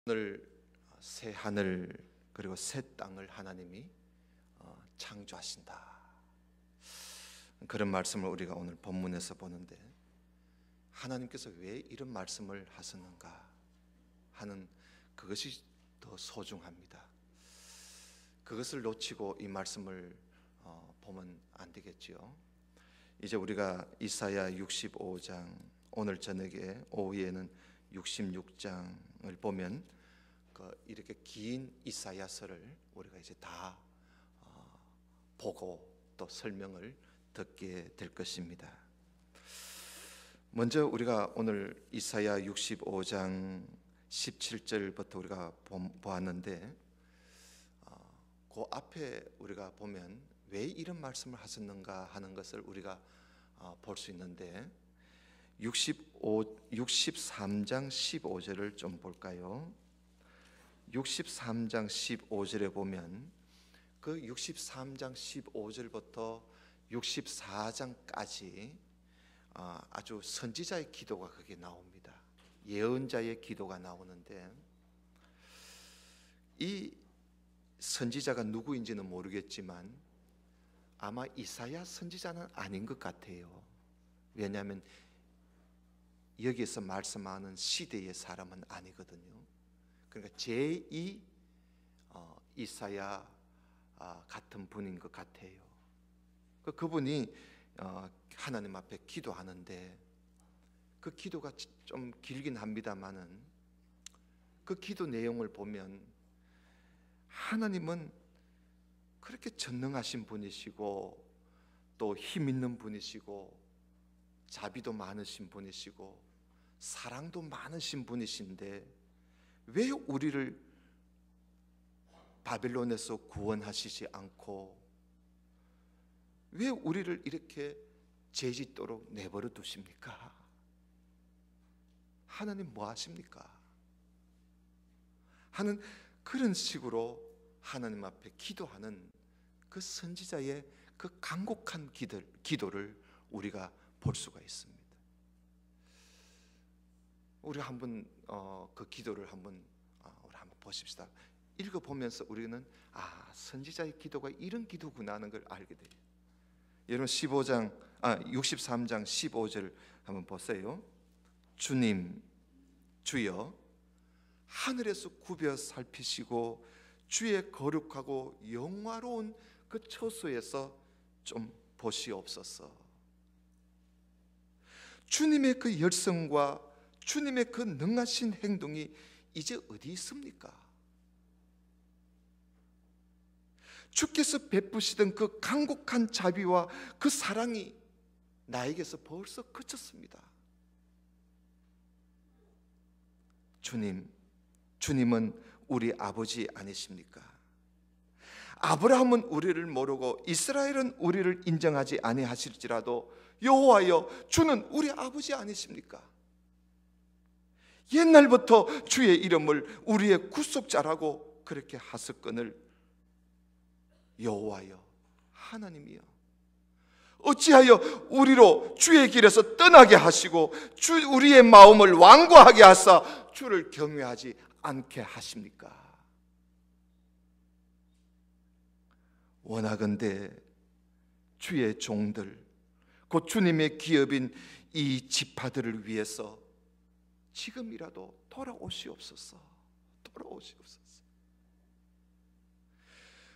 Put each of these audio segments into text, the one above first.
오늘 새 하늘 그리고 새 땅을 하나님이 창조하신다, 그런 말씀을 우리가 오늘 본문에서 보는데, 하나님께서 왜 이런 말씀을 하셨는가 하는 그것이 더 소중합니다. 그것을 놓치고 이 말씀을 보면 안 되겠지요. 이제 우리가 이사야 65장, 오늘 저녁에 오후에는 66장을 보면 이렇게 긴 이사야서를 우리가 이제 다 보고 또 설명을 듣게 될 것입니다. 먼저 우리가 오늘 이사야 65장 17절부터 우리가 보았는데, 그 앞에 우리가 보면 왜 이런 말씀을 하셨는가 하는 것을 우리가 볼 수 있는데, 63장 15절을 좀 볼까요? 63장 15절에 보면 그 63장 15절부터 64장까지 아주 선지자의 기도가 거기에 나옵니다. 예언자의 기도가 나오는데, 이 선지자가 누구인지는 모르겠지만 아마 이사야 선지자는 아닌 것 같아요. 왜냐하면 여기에서 말씀하는 시대의 사람은 아니거든요. 그러니까 제2 이사야 같은 분인 것 같아요. 그분이 하나님 앞에 기도하는데, 그 기도가 좀 길긴 합니다만은 그 기도 내용을 보면 하나님은 그렇게 전능하신 분이시고 또 힘 있는 분이시고 자비도 많으신 분이시고 사랑도 많으신 분이신데, 왜 우리를 바벨론에서 구원하시지 않고 왜 우리를 이렇게 죄짓도록 내버려 두십니까? 하나님 뭐 하십니까? 하는 그런 식으로 하나님 앞에 기도하는 그 선지자의 그 간곡한 기도를 우리가 볼 수가 있습니다. 우리가 한번 그 기도를 한번 보십시다. 읽어보면서 우리는 선지자의 기도가 이런 기도구나 하는 걸 알게 돼요. 여러분 63장 15절 한번 보세요. 주님, 주여, 하늘에서 굽여 살피시고 주의 거룩하고 영화로운 그 처소에서 좀 보시옵소서. 주님의 그 열성과 주님의 그 능하신 행동이 이제 어디 있습니까? 주께서 베푸시던 그 간곡한 자비와 그 사랑이 나에게서 벌써 그쳤습니다. 주님은 우리 아버지 아니십니까? 아브라함은 우리를 모르고 이스라엘은 우리를 인정하지 아니하실지라도 여호와여, 주는 우리 아버지 아니십니까? 옛날부터 주의 이름을 우리의 구속자라고 그렇게 하셨거늘 여호와여, 하나님이여, 어찌하여 우리로 주의 길에서 떠나게 하시고 우리의 마음을 완고하게 하사 주를 경외하지 않게 하십니까? 원하건대 주의 종들, 곧 주님의 기업인 이 지파들을 위해서 지금이라도 돌아오시옵소서.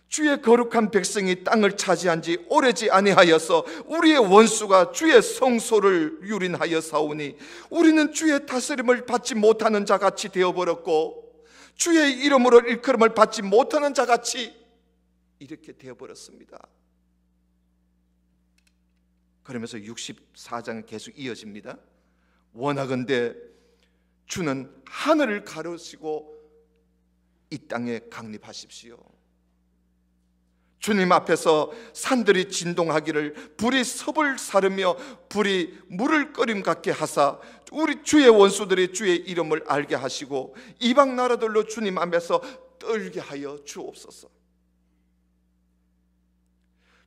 주의 거룩한 백성이 땅을 차지한 지 오래지 아니하여서 우리의 원수가 주의 성소를 유린하여 사오니 우리는 주의 다스림을 받지 못하는 자같이 되어버렸고 주의 이름으로 일컬음을 받지 못하는 자같이 이렇게 되어버렸습니다. 그러면서 64장은 계속 이어집니다. 원하건대 주는 하늘을 가르시고 이 땅에 강림하십시오. 주님 앞에서 산들이 진동하기를 불이 섭을 사르며 불이 물을 끓임 같게 하사 우리 주의 원수들이 주의 이름을 알게 하시고 이방 나라들로 주님 앞에서 떨게 하여 주옵소서.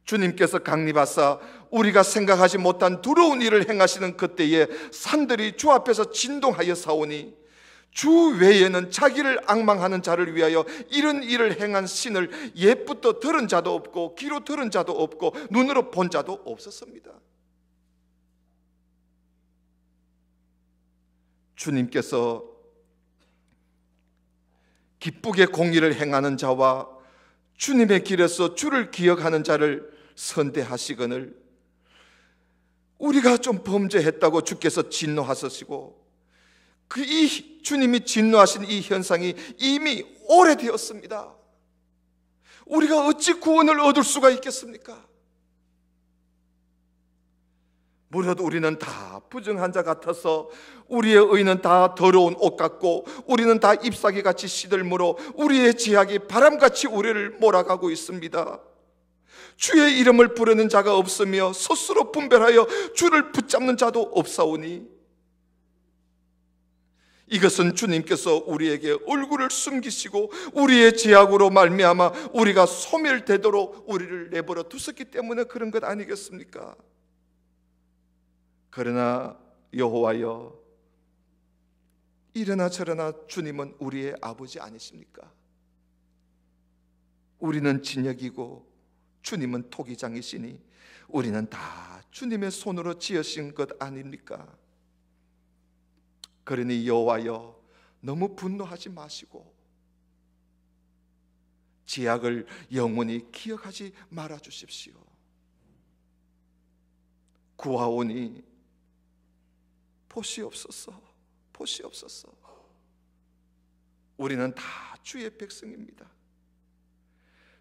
주님께서 강림하사 우리가 생각하지 못한 두려운 일을 행하시는 그때에 산들이 주 앞에서 진동하여 사오니 주 외에는 자기를 앙망하는 자를 위하여 이런 일을 행한 신을 옛부터 들은 자도 없고 귀로 들은 자도 없고 눈으로 본 자도 없었습니다. 주님께서 기쁘게 공의를 행하는 자와 주님의 길에서 주를 기억하는 자를 선대하시거늘 우리가 좀 범죄했다고 주께서 진노하시고 이 주님이 진노하신 이 현상이 이미 오래되었습니다. 우리가 어찌 구원을 얻을 수가 있겠습니까? 무릇 우리는 다 부정한 자 같아서 우리의 의는 다 더러운 옷 같고 우리는 다 잎사귀같이 시들므로 우리의 죄악이 바람같이 우리를 몰아가고 있습니다. 주의 이름을 부르는 자가 없으며 스스로 분별하여 주를 붙잡는 자도 없사오니 이것은 주님께서 우리에게 얼굴을 숨기시고 우리의 죄악으로 말미암아 우리가 소멸되도록 우리를 내버려 두셨기 때문에 그런 것 아니겠습니까? 그러나 여호와여, 이러나 저러나 주님은 우리의 아버지 아니십니까? 우리는 진역이고 주님은 토기장이시니 우리는 다 주님의 손으로 지으신 것 아닙니까? 그러니 여호와여, 너무 분노하지 마시고 죄악을 영원히 기억하지 말아 주십시오. 구하오니 보시옵소서, 보시옵소서. 우리는 다 주의 백성입니다.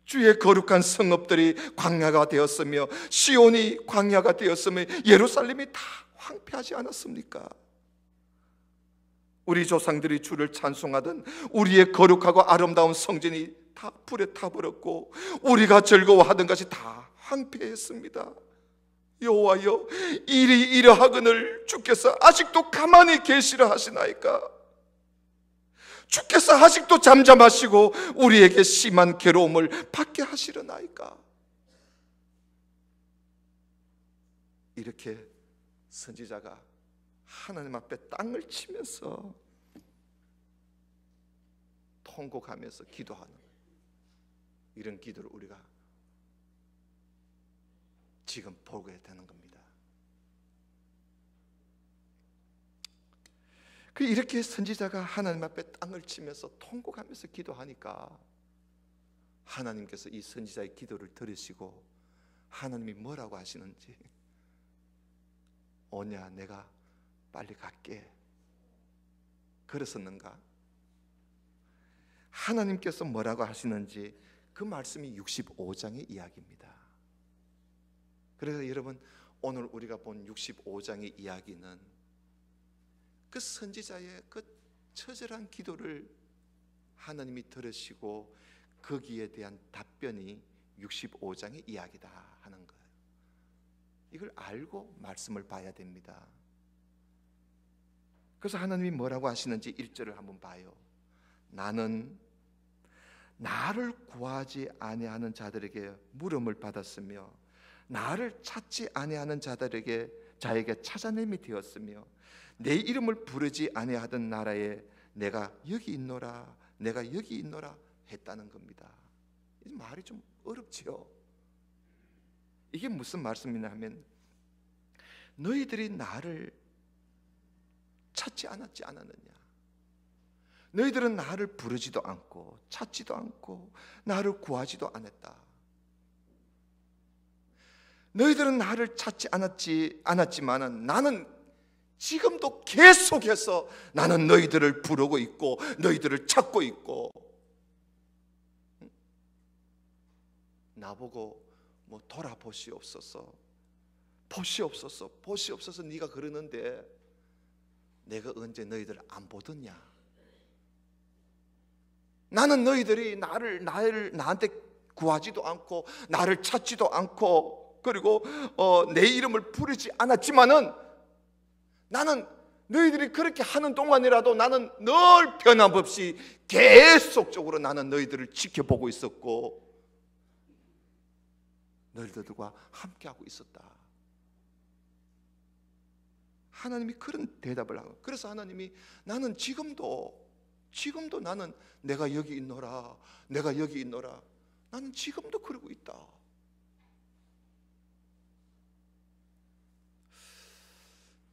주의 거룩한 성읍들이 광야가 되었으며 시온이 광야가 되었으며 예루살렘이 다 황폐하지 않았습니까? 우리 조상들이 주를 찬송하던 우리의 거룩하고 아름다운 성전이 다 불에 타버렸고 우리가 즐거워하던 것이 다 황폐했습니다. 여호와여, 일이 이러하거늘 주께서 아직도 가만히 계시려 하시나이까? 주께서 아직도 잠잠하시고 우리에게 심한 괴로움을 받게 하시려나이까? 이렇게 선지자가 하나님 앞에 땅을 치면서 통곡하면서 기도하는 이런 기도를 우리가 지금 보게 되는 겁니다. 이렇게 선지자가 하나님 앞에 땅을 치면서 통곡하면서 기도하니까 하나님께서 이 선지자의 기도를 들으시고 하나님이 뭐라고 하시는지, 오냐 내가 빨리 갈게, 그랬었는가? 하나님께서 뭐라고 하시는지 그 말씀이 65장의 이야기입니다. 그래서 여러분, 오늘 우리가 본 65장의 이야기는 그 선지자의 그 처절한 기도를 하나님이 들으시고 거기에 대한 답변이 65장의 이야기다 하는 거예요. 이걸 알고 말씀을 봐야 됩니다. 그래서 하나님이 뭐라고 하시는지 1절을 한번 봐요. 나는 나를 구하지 아니하는 자들에게 물음을 받았으며 나를 찾지 아니하는 자에게 찾아냄이 되었으며 내 이름을 부르지 아니하던 나라에 내가 여기 있노라, 내가 여기 있노라 했다는 겁니다. 이 말이 좀 어렵지요. 이게 무슨 말씀이냐 하면, 너희들이 나를 찾지 않았느냐? 너희들은 나를 부르지도 않고 찾지도 않고 나를 구하지도 않았다. 너희들은 나를 찾지 않았지만은 나는 지금도 계속해서 나는 너희들을 부르고 있고 너희들을 찾고 있고, 나보고 뭐 돌아보시옵소서, 보시옵소서 네가 그러는데 내가 언제 너희들을 안 보더냐? 나는 너희들이 나한테 구하지도 않고 나를 찾지도 않고 그리고 내 이름을 부르지 않았지만은 나는 너희들이 그렇게 하는 동안이라도 나는 늘 변함없이 계속적으로 나는 너희들을 지켜보고 있었고 너희들과 함께하고 있었다. 하나님이 그런 대답을 하고, 그래서 하나님이 나는 지금도 나는 내가 여기 있노라, 내가 여기 있노라, 나는 지금도 그러고 있다.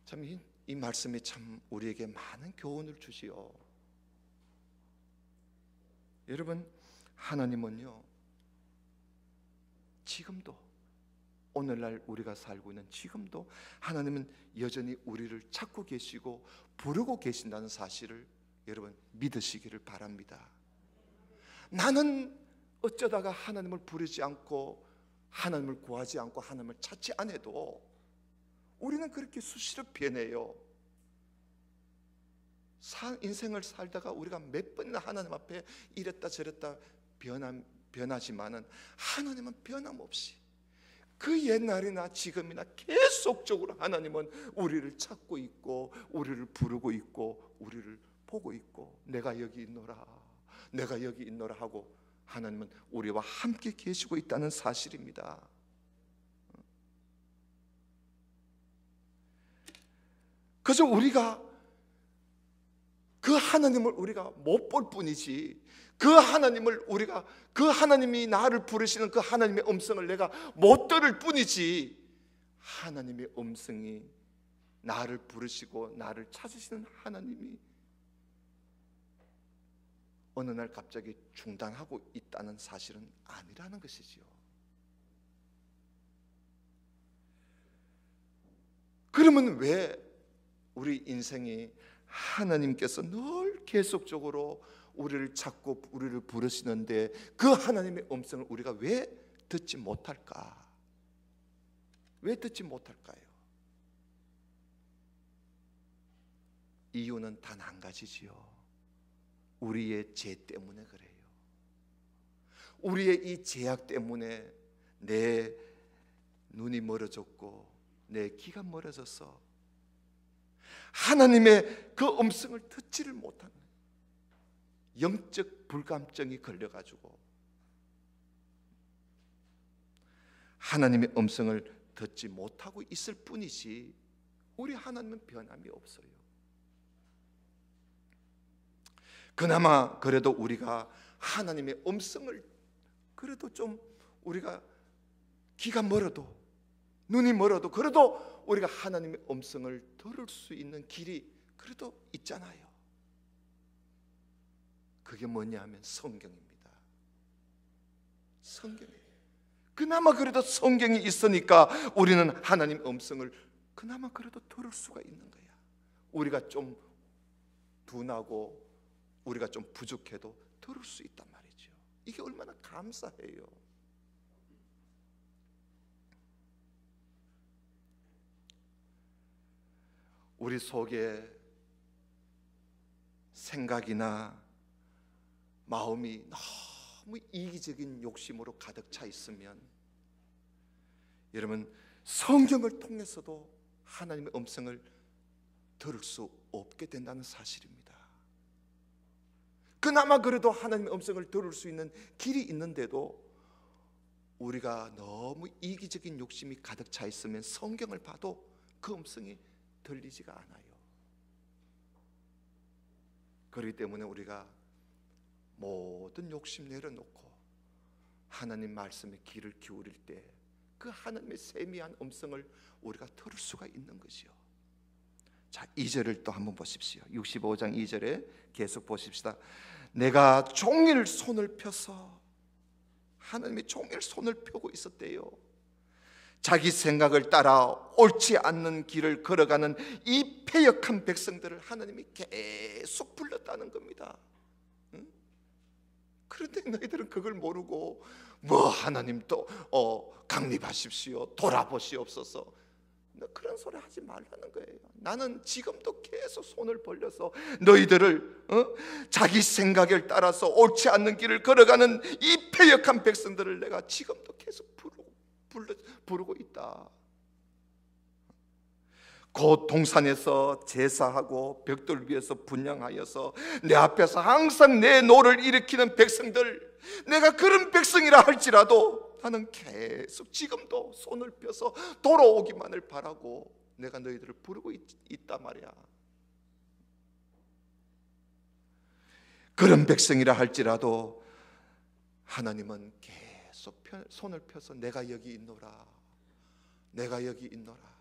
참 이 말씀이 참 우리에게 많은 교훈을 주시오. 여러분, 하나님은요, 지금도, 오늘날 우리가 살고 있는 지금도 하나님은 여전히 우리를 찾고 계시고 부르고 계신다는 사실을 여러분 믿으시기를 바랍니다. 나는 어쩌다가 하나님을 부르지 않고 하나님을 구하지 않고 하나님을 찾지 않아도 우리는 그렇게 수시로 변해요. 인생을 살다가 우리가 몇 번이나 하나님 앞에 이랬다 저랬다 변하지만은 하나님은 변함없이 그 옛날이나 지금이나 계속적으로 하나님은 우리를 찾고 있고 우리를 부르고 있고 우리를 보고 있고, 내가 여기 있노라, 내가 여기 있노라 하고 하나님은 우리와 함께 계시고 있다는 사실입니다. 그래서 우리가 그 하나님을 우리가 못 볼 뿐이지, 그 하나님이 나를 부르시는 그 하나님의 음성을 내가 못 들을 뿐이지, 하나님의 음성이 나를 부르시고 나를 찾으시는 하나님이 어느 날 갑자기 중단하고 있다는 사실은 아니라는 것이지요. 그러면 왜 우리 인생이 하나님께서 늘 계속적으로 우리를 찾고 우리를 부르시는데 그 하나님의 음성을 우리가 왜 듣지 못할까? 왜 듣지 못할까요? 이유는 단 한 가지지요. 우리의 죄 때문에 그래요. 우리의 이 죄악 때문에 내 눈이 멀어졌고 내 귀가 멀어져서 하나님의 그 음성을 듣지를 못하는 영적 불감증이 걸려가지고 하나님의 음성을 듣지 못하고 있을 뿐이지 우리 하나님은 변함이 없어요. 그나마 그래도 우리가 하나님의 음성을 그래도 좀 우리가 귀가 멀어도 눈이 멀어도 그래도 우리가 하나님의 음성을 들을 수 있는 길이 그래도 있잖아요. 그게 뭐냐 하면 성경입니다. 성경이에요. 그나마 그래도 성경이 있으니까 우리는 하나님의 음성을 그나마 그래도 들을 수가 있는 거야. 우리가 좀 둔하고 우리가 좀 부족해도 들을 수 있단 말이죠. 이게 얼마나 감사해요. 우리 속에 생각이나 마음이 너무 이기적인 욕심으로 가득 차 있으면 여러분 성경을 통해서도 하나님의 음성을 들을 수 없게 된다는 사실입니다. 그나마 그래도 하나님의 음성을 들을 수 있는 길이 있는데도 우리가 너무 이기적인 욕심이 가득 차 있으면 성경을 봐도 그 음성이 들리지가 않아요. 그렇기 때문에 우리가 모든 욕심 내려놓고 하나님 말씀에 귀를 기울일 때 그 하나님의 세미한 음성을 우리가 들을 수가 있는 것이요. 자, 2절을 또 한번 보십시오. 65장 2절에 계속 보십시다. 내가 종일 손을 펴서, 하나님이 종일 손을 펴고 있었대요. 자기 생각을 따라 옳지 않는 길을 걸어가는 이 패역한 백성들을 하나님이 계속 불렀다는 겁니다. 응? 그런데 너희들은 그걸 모르고 뭐 하나님 또 강림하십시오, 돌아보시옵소서, 그런 소리 하지 말라는 거예요. 나는 지금도 계속 손을 벌려서 너희들을 자기 생각을 따라서 옳지 않는 길을 걸어가는 이 패역한 백성들을 내가 지금도 계속 부르고 있다. 곧 동산에서 제사하고 벽돌 위에서 분향하여서 내 앞에서 항상 내 노를 일으키는 백성들, 내가 그런 백성이라 할지라도 나는 계속 지금도 손을 펴서 돌아오기만을 바라고 내가 너희들을 부르고 있단 말이야. 그런 백성이라 할지라도 하나님은 계속 손을 펴서 내가 여기 있노라, 내가 여기 있노라.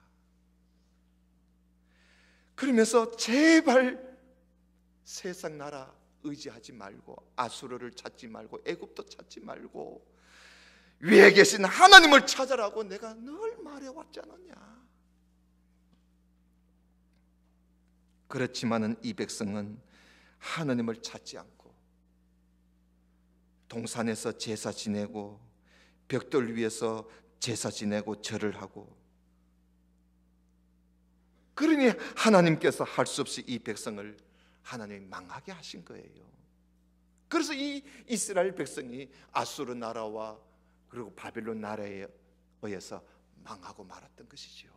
그러면서 제발 세상 나라 의지하지 말고, 아수르를 찾지 말고, 애굽도 찾지 말고 위에 계신 하나님을 찾아라고 내가 늘 말해왔지 않았냐. 그렇지만은 이 백성은 하나님을 찾지 않고 동산에서 제사 지내고 벽돌 위에서 제사 지내고 절을 하고, 그러니 하나님께서 할 수 없이 이 백성을 하나님이 망하게 하신 거예요. 그래서 이 이스라엘 백성이 아수르 나라와 그리고 바벨론 나라에 의해서 망하고 말았던 것이죠.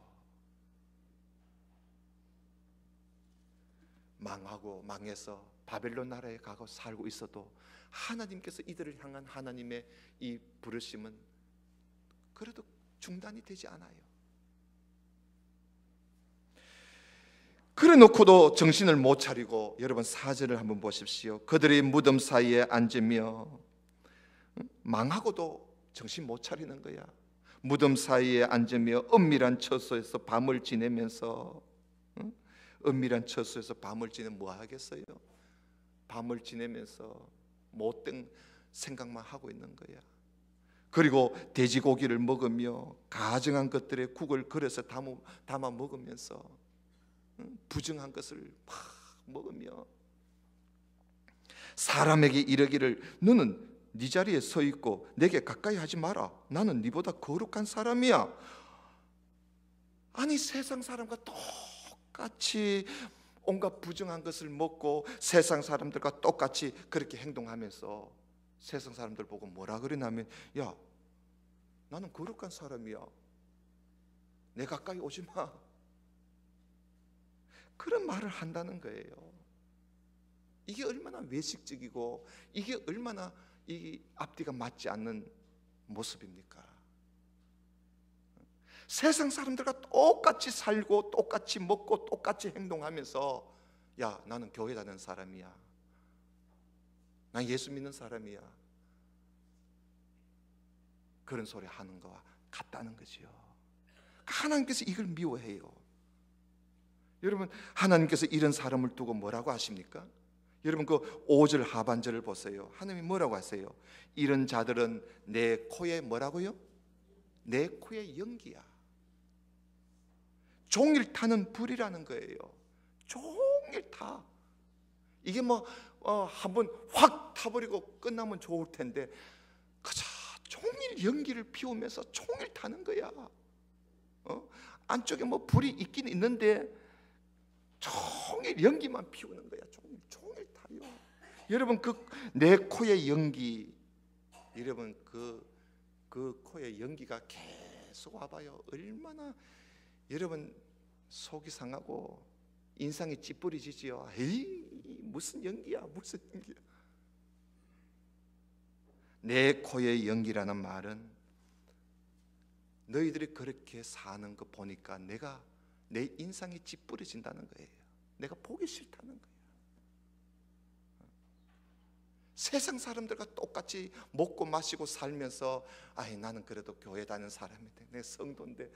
망하고 망해서 바벨론 나라에 가고 살고 있어도 하나님께서 이들을 향한 하나님의 이 부르심은 그래도 중단이 되지 않아요. 그래 놓고도 정신을 못 차리고, 여러분 4절을 한번 보십시오. 그들이 무덤 사이에 앉으며, 망하고도 정신 못 차리는 거야. 무덤 사이에 앉으며 은밀한 처소에서 밤을 지내면서, 은밀한 처소에서 밤을 지내면 뭐 하겠어요? 밤을 지내면서 못된 생각만 하고 있는 거야. 그리고 돼지고기를 먹으며 가증한 것들의 국을 그릇에 담아 먹으면서 부정한 것을 막 먹으며 사람에게 이르기를 너는 네 자리에 서 있고 내게 가까이 하지 마라, 나는 네보다 거룩한 사람이야. 아니, 세상 사람과 똑같이 온갖 부정한 것을 먹고 세상 사람들과 똑같이 그렇게 행동하면서 세상 사람들 보고 뭐라 그러냐면, 야, 나는 거룩한 사람이야, 내 가까이 오지 마, 그런 말을 한다는 거예요. 이게 얼마나 외식적이고 이게 얼마나 이 앞뒤가 맞지 않는 모습입니까? 세상 사람들과 똑같이 살고 똑같이 먹고 똑같이 행동하면서, 야, 나는 교회 다니는 사람이야, 난 예수 믿는 사람이야, 그런 소리 하는 거와 같다는 거죠. 하나님께서 이걸 미워해요. 여러분, 하나님께서 이런 사람을 두고 뭐라고 하십니까? 여러분, 그 5절 하반절을 보세요. 하나님이 뭐라고 하세요? 이런 자들은 내 코에 뭐라고요? 내 코에 연기야. 종일 타는 불이라는 거예요. 종일 타. 이게 뭐 한번 확 타버리고 끝나면 좋을 텐데 그저 종일 연기를 피우면서 종일 타는 거야. 안쪽에 뭐 불이 있긴 있는데 종일 연기만 피우는 거야. 종일 타요. 여러분, 그 내 코의 연기, 여러분 그 코의 연기가 계속 와봐요. 얼마나 여러분 속이 상하고 인상이 찌푸리지지요. 에이, 무슨 연기야, 무슨 연기야. 내 코의 연기라는 말은 너희들이 그렇게 사는 거 보니까 내 인상이 찌푸려진다는 거예요. 내가 보기 싫다는 거예요. 세상 사람들과 똑같이 먹고 마시고 살면서, 아이, 나는 그래도 교회 다니는 사람인데, 내 성도인데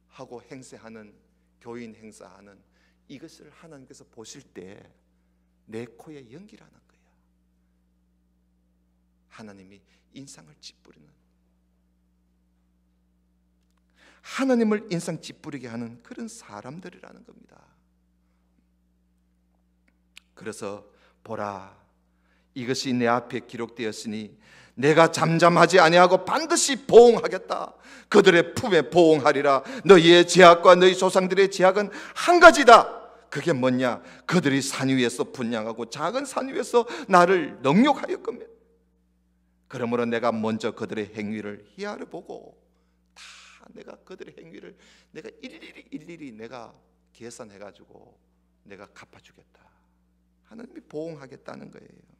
하고 행세하는, 교인 행사하는 이것을 하나님께서 보실 때 내 코에 연기라는 거야. 하나님이 인상을 찌푸리는, 하나님을 인상 찌푸리게 하는 그런 사람들이라는 겁니다. 그래서 보라, 이것이 내 앞에 기록되었으니 내가 잠잠하지 아니하고 반드시 보응하겠다. 그들의 품에 보응하리라. 너희의 죄악과 너희 조상들의 죄악은 한 가지다. 그게 뭐냐? 그들이 산 위에서 분향하고 작은 산 위에서 나를 능욕하였거든. 그러므로 내가 먼저 그들의 행위를 헤아려 보고 다 내가 그들의 행위를 내가 일일이 내가 계산해 가지고 내가 갚아주겠다. 하나님이 보응하겠다는 거예요.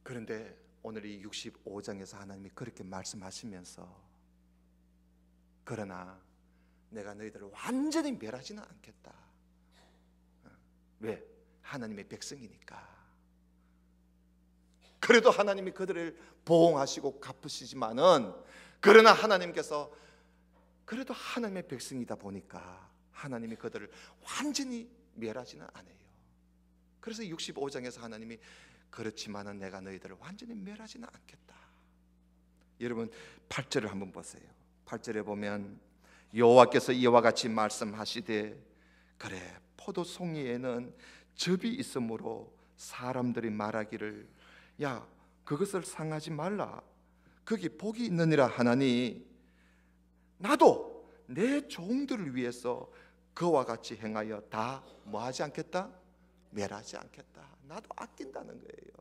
그런데 오늘 이 65장에서 하나님이 그렇게 말씀하시면서 그러나 내가 너희들을 완전히 멸하지는 않겠다. 왜? 하나님의 백성이니까. 그래도 하나님이 그들을 보호하시고 갚으시지만은, 그러나 하나님께서 그래도 하나님의 백성이다 보니까 하나님이 그들을 완전히 멸하지는 않아요. 그래서 65장에서 하나님이 그렇지만은 내가 너희들을 완전히 멸하지는 않겠다. 여러분 8절을 한번 보세요. 8절에 보면 여호와께서 이와 같이 말씀하시되, 그래, 포도송이에는 접이 있으므로 사람들이 말하기를, 야, 그것을 상하지 말라, 거기 복이 있느니라 하나니, 나도 내 종들을 위해서 그와 같이 행하여 다 뭐하지 않겠다? 멸하지 않겠다. 나도 아낀다는 거예요.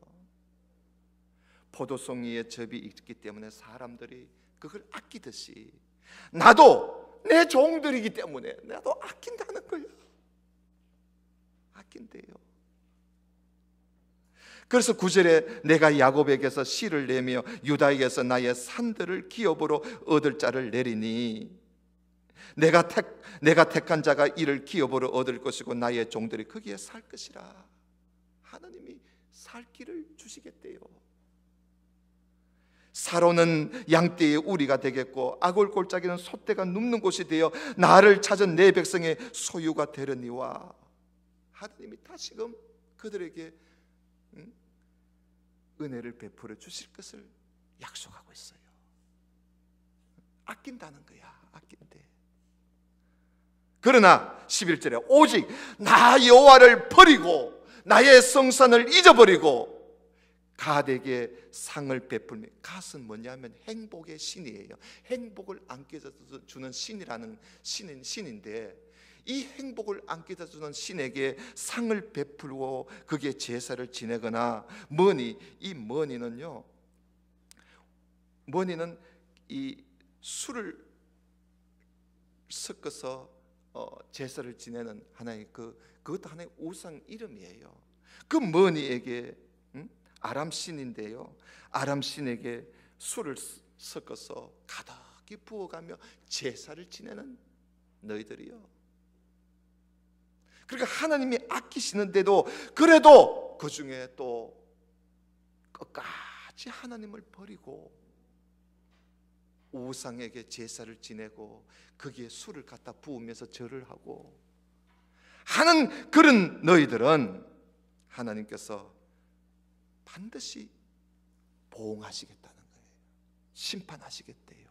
포도송이에 접이 있기 때문에 사람들이 그걸 아끼듯이 나도 내 종들이기 때문에 나도 아낀다는 거예요. 아낀대요. 그래서 9절에 내가 야곱에게서 씨를 내며 유다에게서 나의 산들을 기업으로 얻을 자를 내리니, 내가 택한 자가 이를 기업으로 얻을 것이고 나의 종들이 거기에 살 것이라. 하나님이 살 길을 주시겠대요. 사로는 양떼의 우리가 되겠고 아골골짜기는 소떼가 눕는 곳이 되어 나를 찾은 내 백성의 소유가 되려니와. 하나님이 다시금 그들에게 은혜를 베풀어 주실 것을 약속하고 있어요. 아낀다는 거야. 아낀대. 그러나 11절에 오직 나 여호와를 버리고 나의 성산을 잊어버리고 갓에게 상을 베풀며, 갓은 뭐냐면 행복의 신이에요. 행복을 안겨주는 신이라는 신인데, 이 행복을 안겨주는 신에게 상을 베풀고 그게 제사를 지내거나, 이 머니는요, 머니는 이 술을 섞어서 제사를 지내는 하나의 그것도 하나의 우상 이름이에요. 그 머니에게, 아람 신인데요, 아람 신에게 술을 섞어서 가득히 부어가며 제사를 지내는 너희들이요. 그러니까 하나님이 아끼시는데도 그래도 그 중에 또 끝까지 하나님을 버리고 우상에게 제사를 지내고 거기에 술을 갖다 부으면서 절을 하고 하는 그런 너희들은 하나님께서 반드시 보응하시겠다는 거예요. 심판하시겠대요.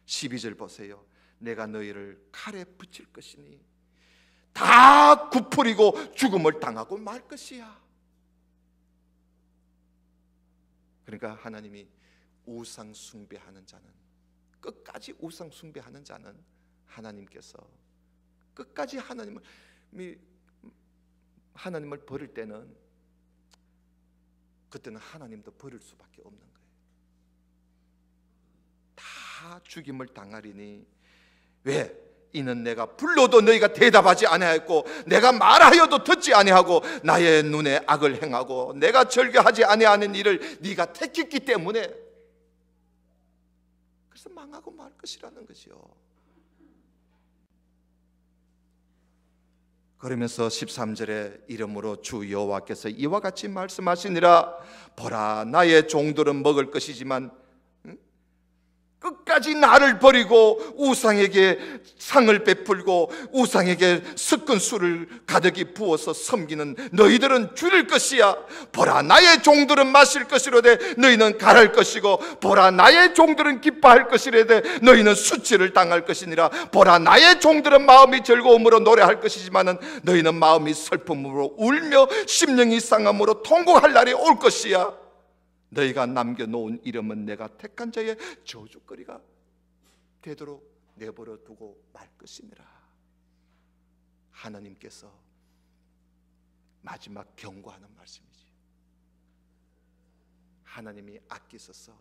12절 보세요. 내가 너희를 칼에 붙일 것이니 다 굽어리고 죽음을 당하고 말 것이야. 그러니까 하나님이 우상 숭배하는 자는, 끝까지 우상 숭배하는 자는 하나님께서 끝까지 하나님을 버릴 때는, 그때는 하나님도 버릴 수밖에 없는 거예요. 다 죽임을 당하리니, 왜? 이는 내가 불러도 너희가 대답하지 아니하였고 내가 말하여도 듣지 아니하고 나의 눈에 악을 행하고 내가 절개하지 아니하는 일을 네가 택했기 때문에, 그래서 망하고 말 것이라는 것이요. 그러면서 13절에 이러므로 주 여호와께서 이와 같이 말씀하시니라. 보라, 나의 종들은 먹을 것이지만 끝까지 나를 버리고 우상에게 상을 베풀고 우상에게 섞은 술을 가득히 부어서 섬기는 너희들은 줄일 것이야. 보라, 나의 종들은 마실 것이로되 너희는 갈할 것이고, 보라, 나의 종들은 기뻐할 것이로되 너희는 수치를 당할 것이니라. 보라, 나의 종들은 마음이 즐거움으로 노래할 것이지만은 너희는 마음이 슬픔으로 울며 심령이 상함으로 통곡할 날이 올 것이야. 너희가 남겨놓은 이름은 내가 택한 자의 저주거리가 되도록 내버려 두고 말 것이니라. 하나님께서 마지막 경고하는 말씀이지. 하나님이 아끼셔서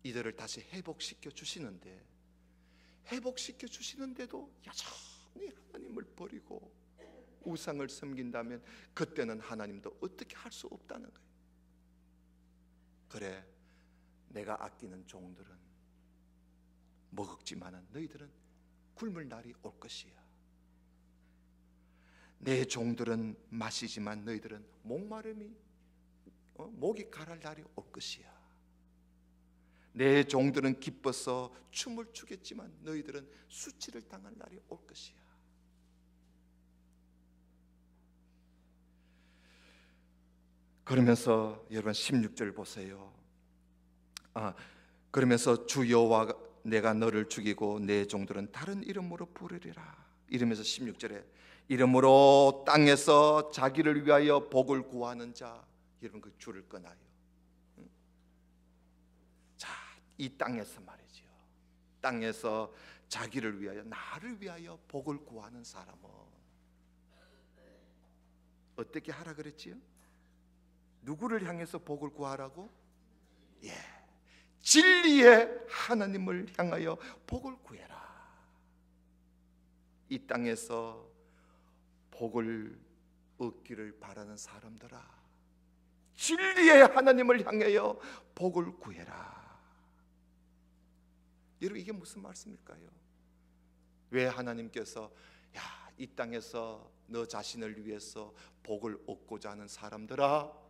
이들을 다시 회복시켜 주시는데, 회복시켜 주시는데도 여전히 하나님을 버리고 우상을 섬긴다면 그때는 하나님도 어떻게 할 수 없다는 거예요. 그래, 내가 아끼는 종들은 먹지만은 너희들은 굶을 날이 올 것이야. 내 종들은 마시지만 너희들은 목마름이 목이 가랄 날이 올 것이야. 내 종들은 기뻐서 춤을 추겠지만 너희들은 수치를 당할 날이 올 것이야. 그러면서 여러분 16절 보세요. 그러면서 주 여호와 내가 너를 죽이고 내 종들은 다른 이름으로 부르리라. 이러면서 16절에 이름으로 땅에서 자기를 위하여 복을 구하는 자, 여러분 그 줄을 끊어요. 자, 이 땅에서 말이죠. 땅에서 자기를 위하여, 나를 위하여 복을 구하는 사람은 어떻게 하라 그랬지요? 누구를 향해서 복을 구하라고? 예, 진리의 하나님을 향하여 복을 구해라. 이 땅에서 복을 얻기를 바라는 사람들아, 진리의 하나님을 향하여 복을 구해라. 여러분 이게 무슨 말씀일까요? 왜 하나님께서 이 땅에서 너 자신을 위해서 복을 얻고자 하는 사람들아,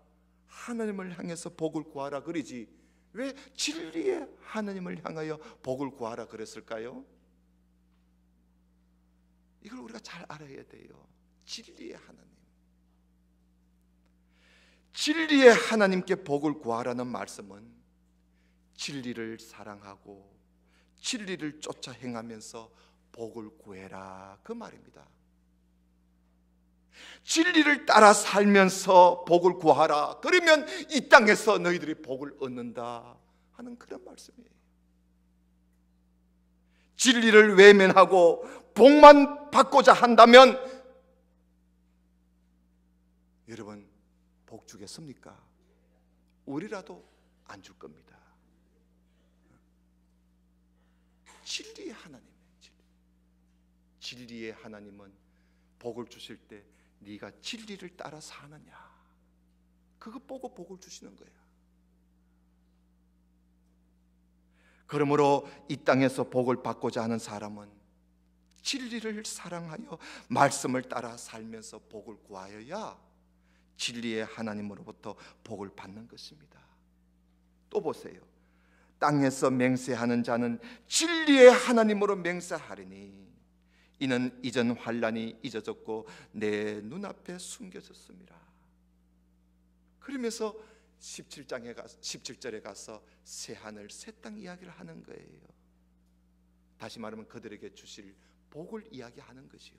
하나님을 향해서 복을 구하라 그러지 왜 진리의 하나님을 향하여 복을 구하라 그랬을까요? 이걸 우리가 잘 알아야 돼요. 진리의 하나님, 진리의 하나님께 복을 구하라는 말씀은 진리를 사랑하고 진리를 쫓아 행하면서 복을 구해라 그 말입니다. 진리를 따라 살면서 복을 구하라. 그러면 이 땅에서 너희들이 복을 얻는다 하는 그런 말씀이에요. 진리를 외면하고 복만 받고자 한다면 여러분 복 주겠습니까? 우리라도 안 줄 겁니다. 진리의 하나님이에요. 진리의 하나님은 복을 주실 때 네가 진리를 따라 사느냐, 그거 보고 복을 주시는 거야. 그러므로 이 땅에서 복을 받고자 하는 사람은 진리를 사랑하여 말씀을 따라 살면서 복을 구하여야 진리의 하나님으로부터 복을 받는 것입니다. 또 보세요. 땅에서 맹세하는 자는 진리의 하나님으로 맹세하리니 이는 이전 환난이 잊어졌고 내 눈앞에 숨겨졌습니다. 그러면서 17절에 가서 새 하늘 새 땅 이야기를 하는 거예요. 다시 말하면 그들에게 주실 복을 이야기하는 것이요.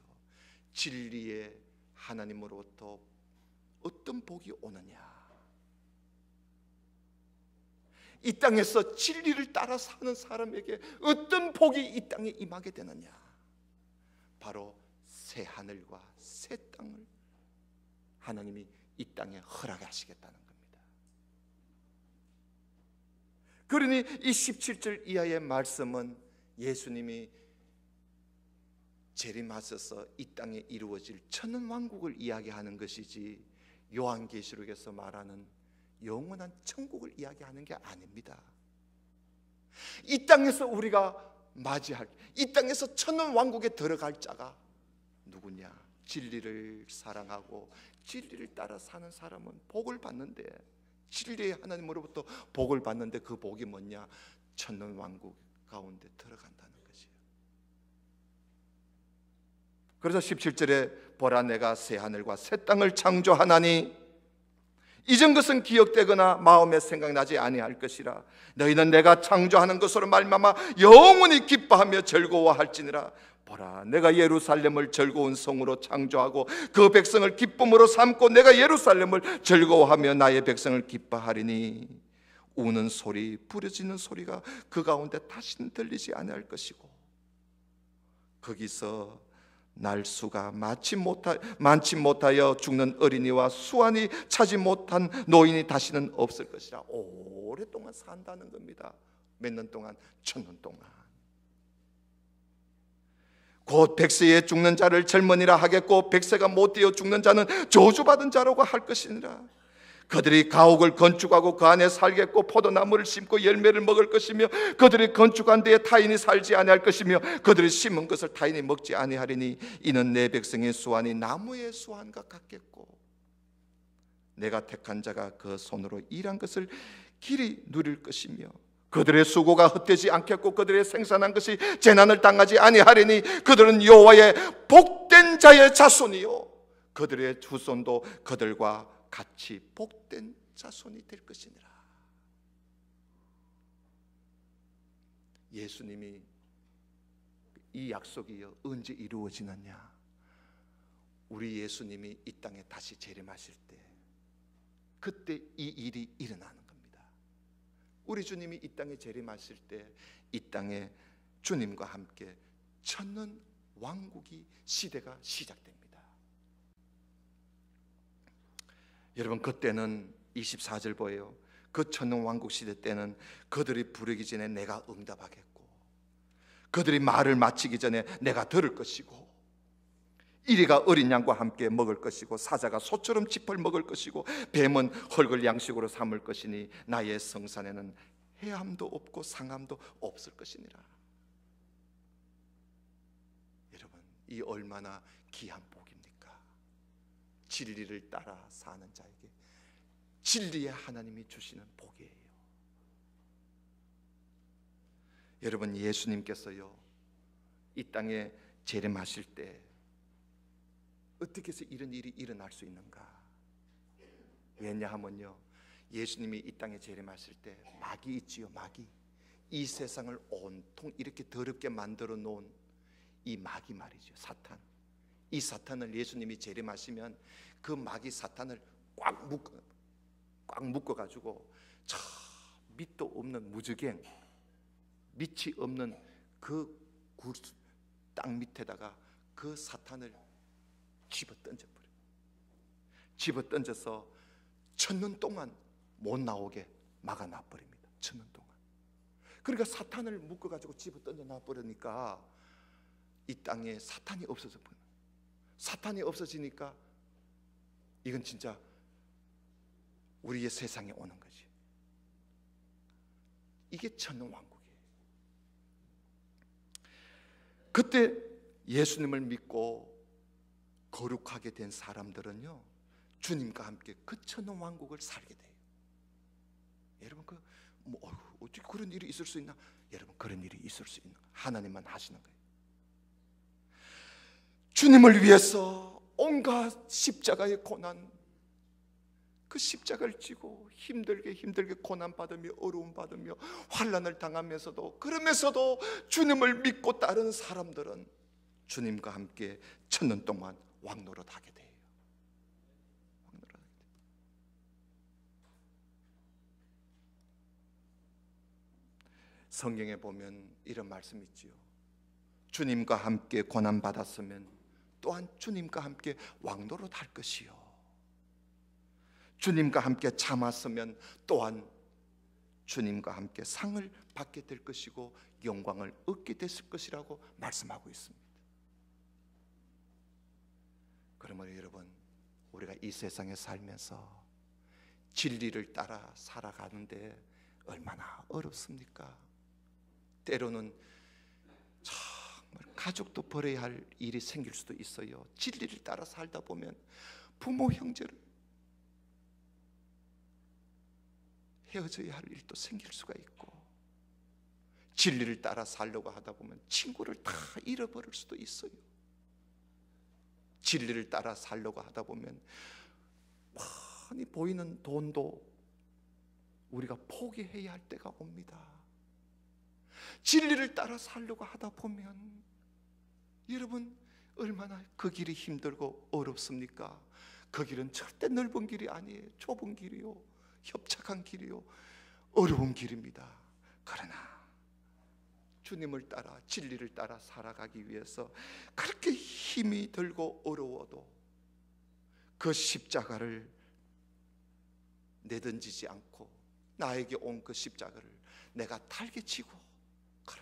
진리의 하나님으로부터 어떤 복이 오느냐, 이 땅에서 진리를 따라 사는 사람에게 어떤 복이 이 땅에 임하게 되느냐, 바로 새 하늘과 새 땅을 하나님이 이 땅에 허락하시겠다는 겁니다. 그러니 이 17절 이하의 말씀은 예수님이 재림하셔서 이 땅에 이루어질 천원왕국을 이야기하는 것이지 요한계시록에서 말하는 영원한 천국을 이야기하는 게 아닙니다. 이 땅에서 우리가 맞이할, 이 땅에서 천원왕국에 들어갈 자가 누구냐? 진리를 사랑하고 진리를 따라 사는 사람은 복을 받는데, 진리의 하나님으로부터 복을 받는데 그 복이 뭐냐? 천원왕국 가운데 들어간다는 것이에요. 그래서 17절에 보라 내가 새 하늘과 새 땅을 창조하나니 이전 것은 기억되거나 마음에 생각나지 아니할 것이라. 너희는 내가 창조하는 것으로 말미암아 영원히 기뻐하며 즐거워할지니라. 보라 내가 예루살렘을 즐거운 성으로 창조하고 그 백성을 기쁨으로 삼고 내가 예루살렘을 즐거워하며 나의 백성을 기뻐하리니 우는 소리 부르짖는 소리가 그 가운데 다시는 들리지 아니할 것이고 거기서 날수가 많지 못하여 죽는 어린이와 수완이 차지 못한 노인이 다시는 없을 것이라. 오랫동안 산다는 겁니다. 몇 년 동안? 1000년 동안. 곧 100세에 죽는 자를 젊은이라 하겠고 100세가 못 되어 죽는 자는 저주받은 자라고 할 것이니라. 그들이 가옥을 건축하고 그 안에 살겠고 포도나무를 심고 열매를 먹을 것이며 그들이 건축한 데에 타인이 살지 아니할 것이며 그들이 심은 것을 타인이 먹지 아니하리니 이는 내 백성의 수완이 나무의 수완과 같겠고 내가 택한 자가 그 손으로 일한 것을 길이 누릴 것이며 그들의 수고가 헛되지 않겠고 그들의 생산한 것이 재난을 당하지 아니하리니 그들은 여호와의 복된 자의 자손이요 그들의 후손도 그들과 같이 복된 자손이 될 것이니라. 예수님이 이 약속이 언제 이루어지느냐? 우리 예수님이 이 땅에 다시 재림하실 때 그때 이 일이 일어나는 겁니다. 우리 주님이 이 땅에 재림하실 때 이 땅에 주님과 함께 천년 왕국이 시대가 시작됩니다. 여러분 그때는 24절 보여요. 그 천년 왕국 시대 때는 그들이 부르기 전에 내가 응답하겠고 그들이 말을 마치기 전에 내가 들을 것이고 이리가 어린 양과 함께 먹을 것이고 사자가 소처럼 짚을 먹을 것이고 뱀은 흙을 양식으로 삼을 것이니 나의 성산에는 해함도 없고 상함도 없을 것이니라. 여러분 이 얼마나 귀한 복입니까? 진리를 따라 사는 자에게 진리의 하나님이 주시는 복이에요. 여러분 예수님께서요 이 땅에 재림하실 때 어떻게 해서 이런 일이 일어날 수 있는가? 왜냐하면요 예수님이 이 땅에 재림하실 때 마귀 있지요. 마귀, 이 세상을 온통 이렇게 더럽게 만들어 놓은 이 마귀 말이죠. 사탄. 이 사탄을 예수님이 재림하시면 그 마귀 사탄을 꽉 묶어가지고 저 밑도 없는 무저갱, 밑이 없는 그 땅 밑에다가 그 사탄을 집어 던져버려요. 집어 던져서 천년 동안 못 나오게 막아놔버립니다. 천년 동안. 그러니까 사탄을 묶어가지고 집어 던져놔버리니까 이 땅에 사탄이 없어져 버려요. 사탄이 없어지니까 이건 진짜 우리의 세상에 오는 거지. 이게 천년 왕국이에요. 그때 예수님을 믿고 거룩하게 된 사람들은요 주님과 함께 그 천년 왕국을 살게 돼요. 여러분 어떻게 그런 일이 있을 수 있나? 여러분 그런 일이 있을 수 있는 거예요. 하나님만 하시는 거예요. 주님을 위해서 온갖 십자가의 고난, 그 십자가를 지고 힘들게 고난받으며 어려움받으며 환난을 당하면서도 그러면서도 주님을 믿고 따르는 사람들은 주님과 함께 천년 동안 왕노릇하게 돼요. 성경에 보면 이런 말씀이 있지요. 주님과 함께 고난받았으면 또한 주님과 함께 왕노릇할 것이요 주님과 함께 참았으면 또한 주님과 함께 상을 받게 될 것이고 영광을 얻게 됐을 것이라고 말씀하고 있습니다. 그러면 여러분 우리가 이 세상에 살면서 진리를 따라 살아가는데 얼마나 어렵습니까? 때로는 정말 가족도 버려야 할 일이 생길 수도 있어요. 진리를 따라 살다 보면 부모 형제를 헤어져야 할 일도 생길 수가 있고 진리를 따라 살려고 하다 보면 친구를 다 잃어버릴 수도 있어요. 진리를 따라 살려고 하다 보면 많이 보이는 돈도 우리가 포기해야 할 때가 옵니다. 진리를 따라 살려고 하다 보면 여러분 얼마나 그 길이 힘들고 어렵습니까? 그 길은 절대 넓은 길이 아니에요. 좁은 길이요, 협착한 길이요, 어려운 길입니다. 그러나 주님을 따라 진리를 따라 살아가기 위해서 그렇게 힘이 들고 어려워도 그 십자가를 내던지지 않고 나에게 온 그 십자가를 내가 달게 지고 그래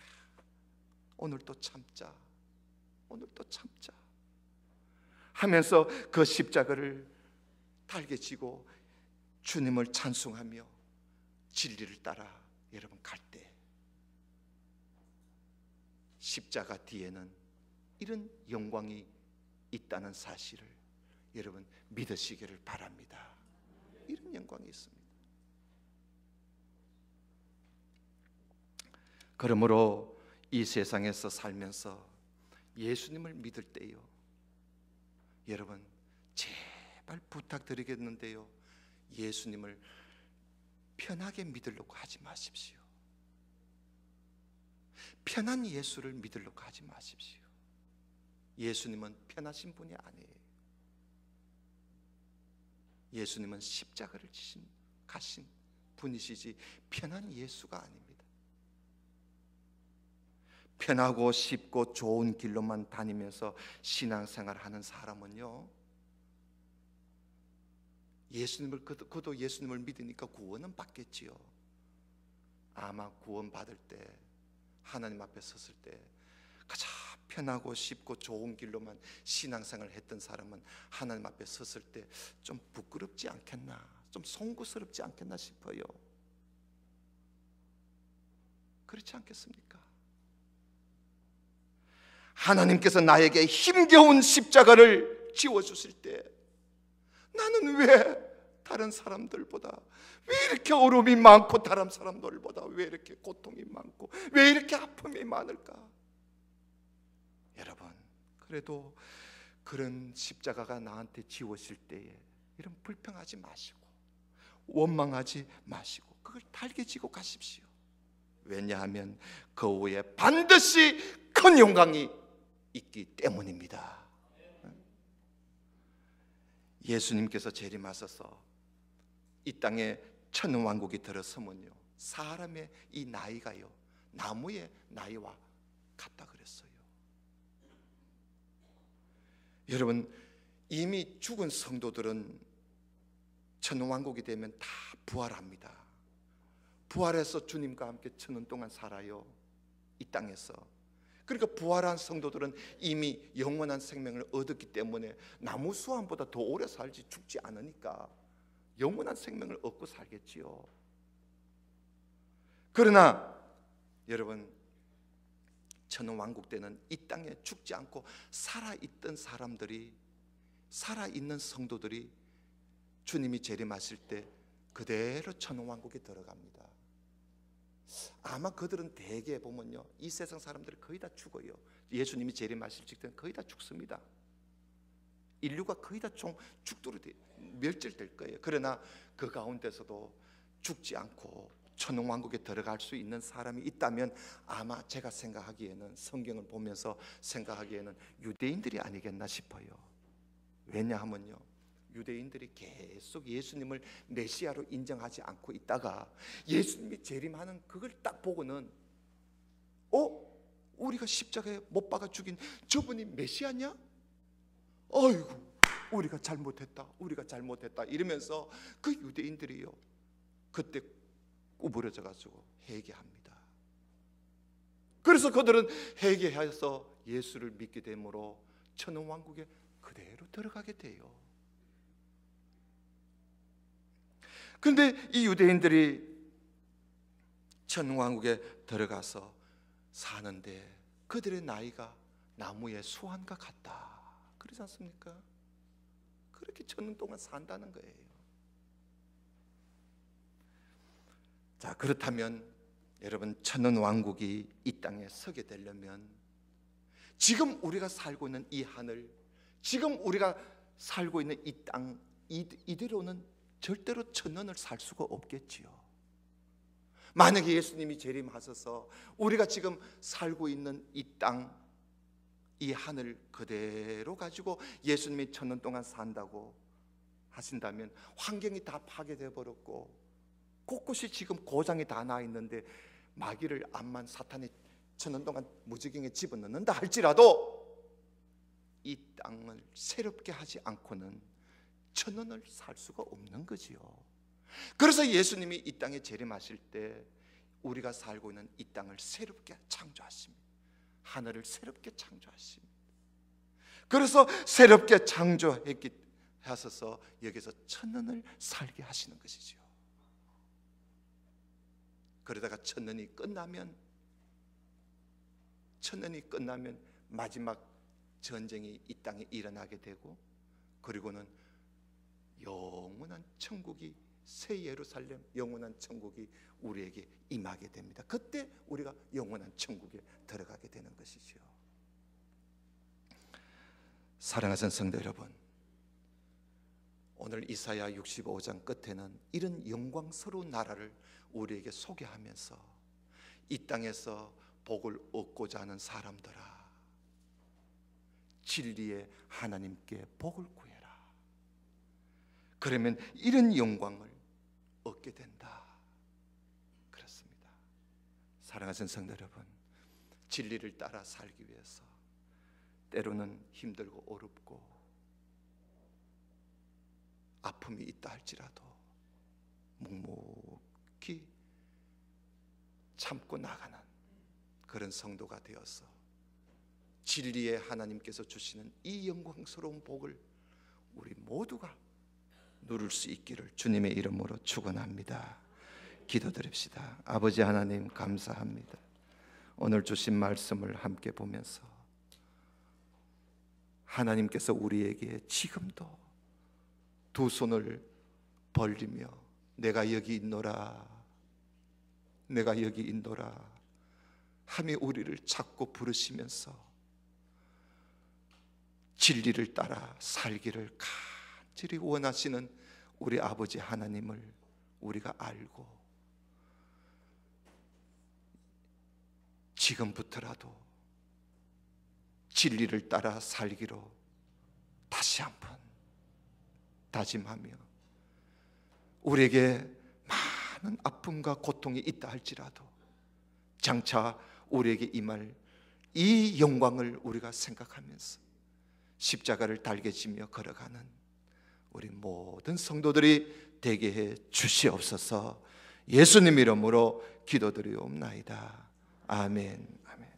오늘도 참자 하면서 그 십자가를 달게 지고 주님을 찬송하며 진리를 따라 여러분 갈 때 십자가 뒤에는 이런 영광이 있다는 사실을 여러분 믿으시기를 바랍니다. 이런 영광이 있습니다. 그러므로 이 세상에서 살면서 예수님을 믿을 때요, 여러분 제발 부탁드리겠는데요, 예수님을 편하게 믿으려고 하지 마십시오. 편한 예수를 믿으려고 하지 마십시오. 예수님은 편하신 분이 아니에요. 예수님은 십자가를 지신 가신 분이시지 편한 예수가 아닙니다. 편하고 쉽고 좋은 길로만 다니면서 신앙생활 하는 사람은요, 예수님을 그도 예수님을 믿으니까 구원은 받겠지요. 아마 구원 받을 때 하나님 앞에 섰을 때 가장 편하고 쉽고 좋은 길로만 신앙생활을 했던 사람은 하나님 앞에 섰을 때 좀 부끄럽지 않겠나, 좀 송구스럽지 않겠나 싶어요. 그렇지 않겠습니까? 하나님께서 나에게 힘겨운 십자가를 지워주실 때 나는 왜 다른 사람들보다, 왜 이렇게 어려움이 많고 다른 사람들보다 왜 이렇게 고통이 많고 왜 이렇게 아픔이 많을까? 여러분, 그래도 그런 십자가가 나한테 지워질 때에 이런 불평하지 마시고 원망하지 마시고 그걸 달개지고 가십시오. 왜냐하면 그 후에 반드시 큰 영광이 있기 때문입니다. 예수님께서 재림하셔서 이 땅에 천왕국이 들어서면요, 사람의 이 나이가요 나무의 나이와 같다 그랬어요. 여러분, 이미 죽은 성도들은 천왕국이 되면 다 부활합니다. 부활해서 주님과 함께 천년 동안 살아요, 이 땅에서. 그러니까 부활한 성도들은 이미 영원한 생명을 얻었기 때문에 나무 수환보다 더 오래 살지, 죽지 않으니까 영원한 생명을 얻고 살겠지요. 그러나 여러분, 천왕국 때는 이 땅에 죽지 않고 살아있던 사람들이, 살아있는 성도들이 주님이 재림하실 때 그대로 천왕국에 들어갑니다. 아마 그들은 대개 보면요, 이 세상 사람들이 거의 다 죽어요. 예수님이 재림하실 직전 거의 다 죽습니다. 인류가 거의 다 죽도록 멸절될 거예요. 그러나 그 가운데서도 죽지 않고 천왕국에 들어갈 수 있는 사람이 있다면 아마 제가 생각하기에는, 성경을 보면서 생각하기에는 유대인들이 아니겠나 싶어요. 왜냐하면요, 유대인들이 계속 예수님을 메시아로 인정하지 않고 있다가 예수님이 재림하는 그걸 딱 보고는 우리가 십자가에 못 박아 죽인 저분이 메시아냐? 어이구, 우리가 잘못했다 이러면서 그 유대인들이요 그때 구부러져 가지고 회개합니다. 그래서 그들은 회개해서 예수를 믿게 되므로 천왕국에 그대로 들어가게 돼요. 그런데 이 유대인들이 천왕국에 들어가서 사는데 그들의 나이가 나무의 수환과 같다, 그러지 않습니까? 그렇게 천년 동안 산다는 거예요. 자, 그렇다면 여러분, 천년왕국이 이 땅에 서게 되려면 지금 우리가 살고 있는 이 하늘, 지금 우리가 살고 있는 이 땅, 이대로는 절대로 천년을 살 수가 없겠지요. 만약에 예수님이 재림하셔서 우리가 지금 살고 있는 이 땅, 이 하늘 그대로 가지고 예수님이 천년 동안 산다고 하신다면 환경이 다 파괴되어 버렸고 곳곳이 지금 고장이 다 나 있는데 마귀를 암만 사탄이 천년 동안 무지경에 집어넣는다 할지라도 이 땅을 새롭게 하지 않고는 천년을 살 수가 없는 거지요. 그래서 예수님이 이 땅에 재림하실 때 우리가 살고 있는 이 땅을 새롭게 창조하십니다. 하늘을 새롭게 창조하십니다. 그래서 새롭게 창조했기 하셔서 여기서 천년을 살게 하시는 것이죠. 그러다가 천년이 끝나면 마지막 전쟁이 이 땅에 일어나게 되고, 그리고는 영원한 천국이, 새 예루살렘, 영원한 천국이 우리에게 임하게 됩니다. 그때 우리가 영원한 천국에 들어가게 되는 것이죠. 사랑하는 성도 여러분, 오늘 이사야 65장 끝에는 이런 영광스러운 나라를 우리에게 소개하면서 이 땅에서 복을 얻고자 하는 사람들아, 진리의 하나님께 복을 구해라. 그러면 이런 영광을 얻게 된다. 그렇습니다. 사랑하는 성도 여러분, 진리를 따라 살기 위해서 때로는 힘들고 어렵고 아픔이 있다 할지라도 묵묵히 참고 나가는 그런 성도가 되어서 진리의 하나님께서 주시는 이 영광스러운 복을 우리 모두가 누릴 수 있기를 주님의 이름으로 축원합니다. 기도드립시다. 아버지 하나님, 감사합니다. 오늘 주신 말씀을 함께 보면서 하나님께서 우리에게 지금도 두 손을 벌리며 내가 여기 있노라, 내가 여기 있노라 하며 우리를 자꾸 부르시면서 진리를 따라 살기를 간절히 원하시는 우리 아버지 하나님을 우리가 알고 지금부터라도 진리를 따라 살기로 다시 한번 다짐하며 우리에게 많은 아픔과 고통이 있다 할지라도 장차 우리에게 임할 이 영광을 우리가 생각하면서 십자가를 달게 지며 걸어가는 우리 모든 성도들이 되게 해 주시옵소서. 예수님 이름으로 기도드리옵나이다. 아멘. 아멘.